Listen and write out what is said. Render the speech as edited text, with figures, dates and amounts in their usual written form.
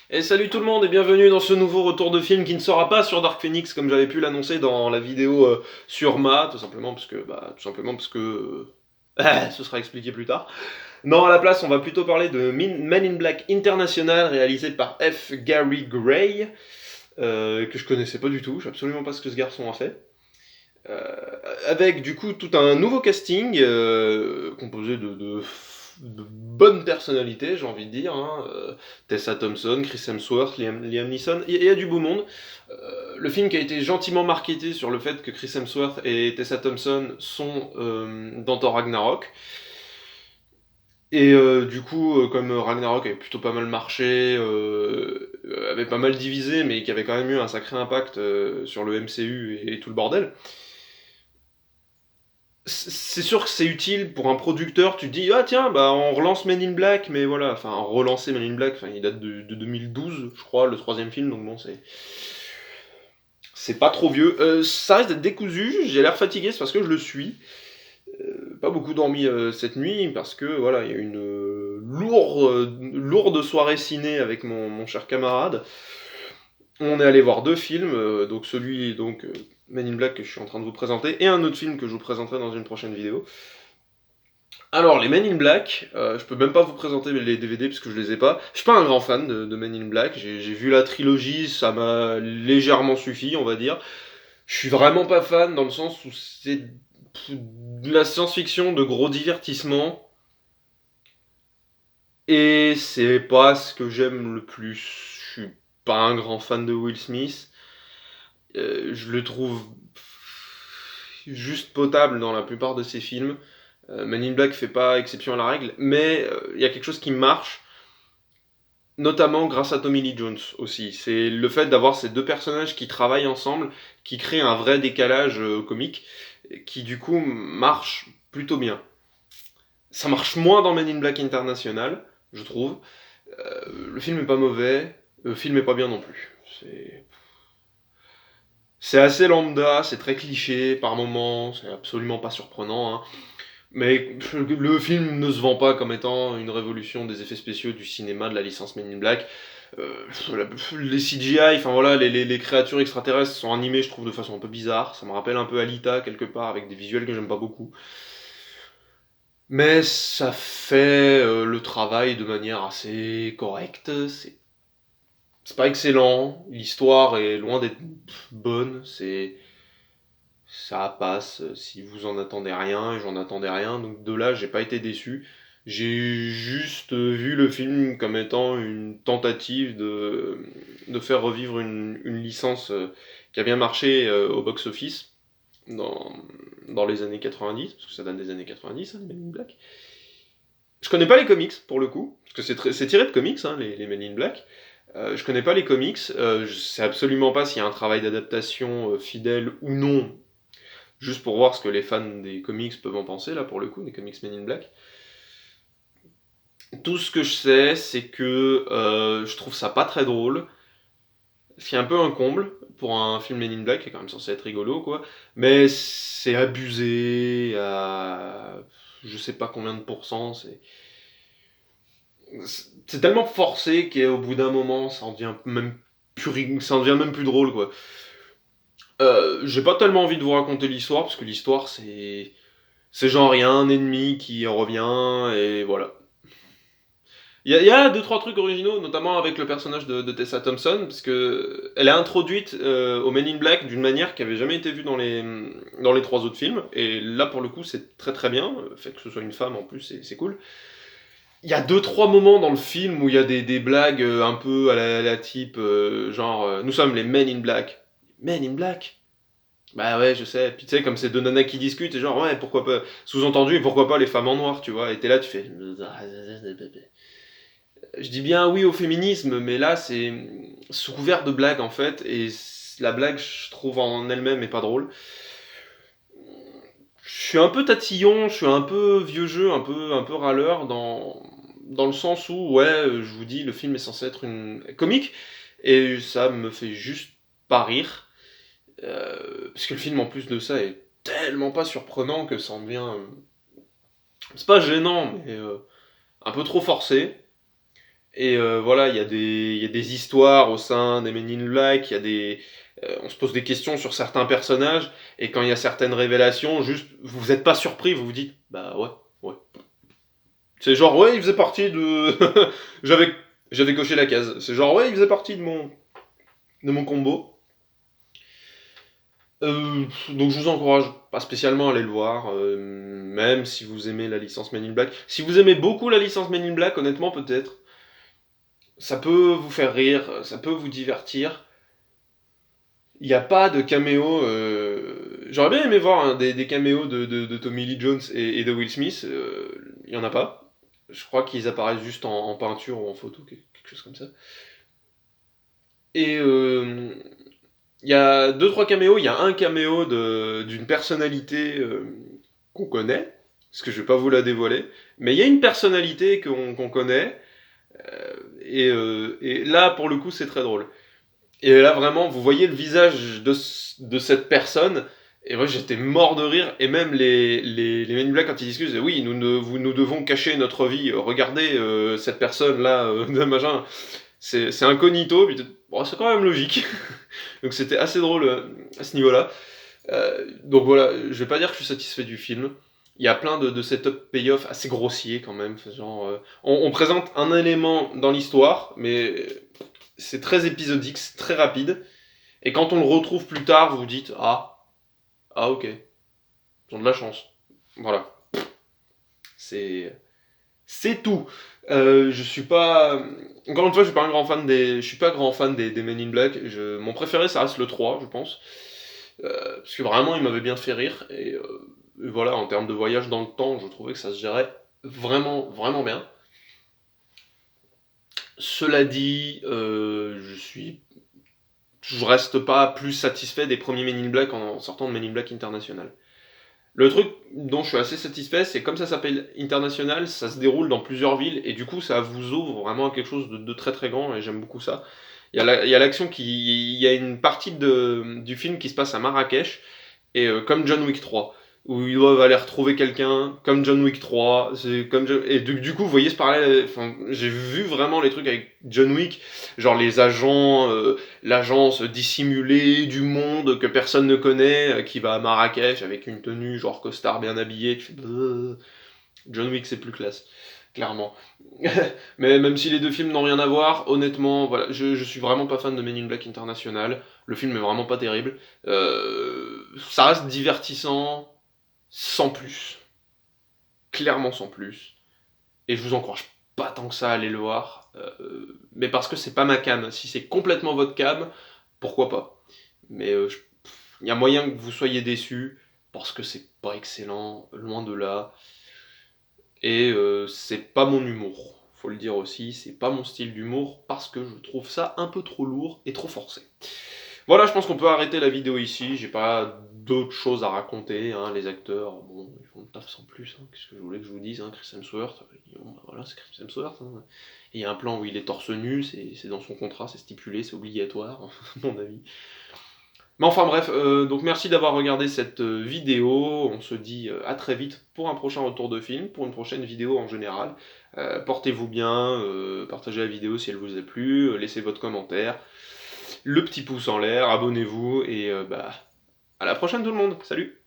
Et salut tout le monde et bienvenue dans ce nouveau retour de film qui ne sera pas sur Dark Phoenix comme j'avais pu l'annoncer dans la vidéo sur Ma, tout simplement parce que ce sera expliqué plus tard. Non, à la place, on va plutôt parler de Men in Black International réalisé par F. Gary Gray, que je connaissais pas du tout, je sais absolument pas ce que ce garçon a fait. Euh, Avec du coup tout un nouveau casting composé de bonnes personnalités, j'ai envie de dire. Tessa Thompson, Chris Hemsworth, Liam Neeson, il y a du beau monde. Le film qui a été gentiment marketé sur le fait que Chris Hemsworth et Tessa Thompson sont dans Thor Ragnarok. Et du coup, comme Ragnarok avait plutôt pas mal marché, avait pas mal divisé, mais qui avait quand même eu un sacré impact sur le MCU et tout le bordel, c'est sûr que c'est utile pour un producteur. Tu te dis, ah tiens, bah on relance Men in Black, mais voilà, enfin, relancer Men in Black, enfin, il date de 2012, je crois, le troisième film, donc bon, c'est pas trop vieux. Ça reste d'être décousu, j'ai l'air fatigué, c'est parce que je le suis. Pas beaucoup dormi cette nuit, parce que voilà, il y a une lourde soirée ciné avec mon cher camarade. On est allé voir deux films, donc celui Men in Black que je suis en train de vous présenter, et un autre film que je vous présenterai dans une prochaine vidéo. Alors, les Men in Black, je peux même pas vous présenter les DVD parce que je les ai pas. Je suis pas un grand fan de Men in Black. J'ai vu la trilogie, ça m'a légèrement suffi, on va dire. Je suis vraiment pas fan dans le sens où c'est de la science-fiction de gros divertissement. Et c'est pas ce que j'aime le plus. Je suis pas un grand fan de Will Smith. Je le trouve juste potable dans la plupart de ses films. Men in Black fait pas exception à la règle, mais il y a quelque chose qui marche, notamment grâce à Tommy Lee Jones aussi. C'est le fait d'avoir ces deux personnages qui travaillent ensemble, qui créent un vrai décalage comique, qui du coup marche plutôt bien. Ça marche moins dans Men in Black International, je trouve. Le film est pas mauvais, le film est pas bien non plus. C'est assez lambda, c'est très cliché par moments, c'est absolument pas surprenant, hein. Mais le film ne se vend pas comme étant une révolution des effets spéciaux du cinéma, de la licence Men in Black. Euh, les CGI, enfin voilà, les créatures extraterrestres sont animées, je trouve, de façon un peu bizarre. Ça me rappelle un peu Alita, quelque part, avec des visuels que j'aime pas beaucoup. Mais ça fait le travail de manière assez correcte. C'est pas excellent. L'histoire est loin d'être bonne. Ça passe si vous en attendez rien, et j'en attendais rien, donc de là j'ai pas été déçu. J'ai juste vu le film comme étant une tentative de faire revivre une licence qui a bien marché au box-office dans, dans les années 90, parce que ça date des années 90, hein, les Men in Black. Je connais pas les comics pour le coup, parce que c'est tiré de comics, hein, les Men in Black. Je connais pas les comics, je sais absolument pas s'il y a un travail d'adaptation fidèle ou non, juste pour voir ce que les fans des comics peuvent en penser, là, pour le coup, des comics Men in Black. Tout ce que je sais, c'est que je trouve ça pas très drôle, ce qui est un peu un comble pour un film Men in Black, qui est quand même censé être rigolo, quoi. Mais c'est abusé à je sais pas combien de pourcents, c'est tellement forcé qu'au bout d'un moment, ça en devient même plus drôle, quoi. J'ai pas tellement envie de vous raconter l'histoire, parce que l'histoire, c'est genre, il y a un ennemi qui revient, et voilà. Il y a deux, trois trucs originaux, notamment avec le personnage de Tessa Thompson, parce que elle est introduite au Men in Black d'une manière qui avait jamais été vue dans les trois autres films, et là, pour le coup, c'est très très bien. Le fait que ce soit une femme, en plus, c'est cool. Il y a deux, trois moments dans le film où il y a des blagues un peu à la type, genre, nous sommes les Men in Black. Men in Black? Bah ouais, je sais. Puis tu sais, comme c'est deux nanas qui discutent, et genre, ouais, pourquoi pas. Sous-entendu, et pourquoi pas les femmes en noir, tu vois. Et t'es là, tu fais. Je dis bien oui au féminisme, mais là, c'est sous couvert de blague, en fait. Et la blague, je trouve en elle-même, est pas drôle. Je suis un peu tatillon, je suis un peu vieux jeu, un peu râleur, dans le sens où, ouais, je vous dis, le film est censé être une comique, et ça me fait juste pas rire. Parce que le film, en plus de ça, est tellement pas surprenant que ça en devient. C'est pas gênant, mais un peu trop forcé. Et voilà, il y a des histoires au sein des Men in Black, il y a des... on se pose des questions sur certains personnages, et quand il y a certaines révélations, juste, vous êtes pas surpris, vous vous dites, bah ouais, ouais. C'est genre, ouais, il faisait partie de... j'avais, j'avais coché la case. C'est genre, ouais, il faisait partie de mon combo. Donc je vous encourage pas spécialement à aller le voir, même si vous aimez la licence Men in Black. Si vous aimez beaucoup la licence Men in Black, honnêtement, peut-être, ça peut vous faire rire, ça peut vous divertir. Il n'y a pas de caméo. J'aurais bien aimé voir hein, des caméos de Tommy Lee Jones et de Will Smith. Il n'y en a pas. Je crois qu'ils apparaissent juste en peinture ou en photo, quelque chose comme ça. Et il y a deux trois caméos. Il y a un caméo d'une personnalité qu'on connaît, parce que je vais pas vous la dévoiler. Mais il y a une personnalité qu'on connaît. Et là, pour le coup, c'est très drôle. Et là, vraiment, vous voyez le visage de cette personne. Et moi, j'étais mort de rire. Et même les Men in Black, quand ils discutent, ils disent, oui, nous devons cacher notre vie. Regardez cette personne-là, machin. C'est incognito. Puis, bon, c'est quand même logique. Donc c'était assez drôle à ce niveau-là. Donc voilà, je vais pas dire que je suis satisfait du film. Il y a plein de setup payoff assez grossiers quand même. Genre, on présente un élément dans l'histoire, mais c'est très épisodique, c'est très rapide. Et quand on le retrouve plus tard, vous vous dites ah ok, ils ont de la chance. Voilà, c'est tout. Je suis pas encore une fois, je suis pas un grand fan je suis pas grand fan des Men in Black. Mon préféré, ça reste le 3 je pense, parce que vraiment, il m'avait bien fait rire. Et voilà, en termes de voyage dans le temps, je trouvais que ça se gérait vraiment, vraiment bien. Cela dit, je reste pas plus satisfait des premiers Men in Black en sortant de Men in Black International. Le truc dont je suis assez satisfait, c'est comme ça s'appelle International, ça se déroule dans plusieurs villes et du coup ça vous ouvre vraiment à quelque chose de très très grand et j'aime beaucoup ça. Il y a l'action il y a une partie du film qui se passe à Marrakech et comme John Wick 3 où ils doivent aller retrouver quelqu'un comme John Wick 3 c'est comme et du coup vous voyez ce parallèle, enfin, j'ai vu vraiment les trucs avec John Wick, genre les agents l'agence dissimulée du monde que personne ne connaît qui va à Marrakech avec une tenue genre costard bien habillé, tu fais John Wick c'est plus classe clairement. Mais même si les deux films n'ont rien à voir, honnêtement, voilà, je suis vraiment pas fan de Men in Black International. Le film est vraiment pas terrible. Ça reste divertissant, sans plus. Clairement sans plus. Et je vous encourage pas tant que ça à aller le voir. Mais parce que c'est pas ma cam. Si c'est complètement votre cam, pourquoi pas. Mais il y a moyen que vous soyez déçus, parce que c'est pas excellent, loin de là. Et c'est pas mon humour. Faut le dire aussi, c'est pas mon style d'humour parce que je trouve ça un peu trop lourd et trop forcé. Voilà, je pense qu'on peut arrêter la vidéo ici. J'ai pas d'autres choses à raconter. Hein. Les acteurs, bon, ils font le taf sans plus. Hein. Qu'est-ce que je voulais que je vous dise hein. Chris Hemsworth, bon, bah voilà, c'est Chris Hemsworth. Hein. Et il y a un plan où il est torse nu, c'est dans son contrat, c'est stipulé, c'est obligatoire, à mon avis. Mais enfin bref, donc merci d'avoir regardé cette vidéo, on se dit à très vite pour un prochain retour de film, pour une prochaine vidéo en général. Portez-vous bien, partagez la vidéo si elle vous a plu, laissez votre commentaire, le petit pouce en l'air, abonnez-vous, et bah à la prochaine tout le monde, salut!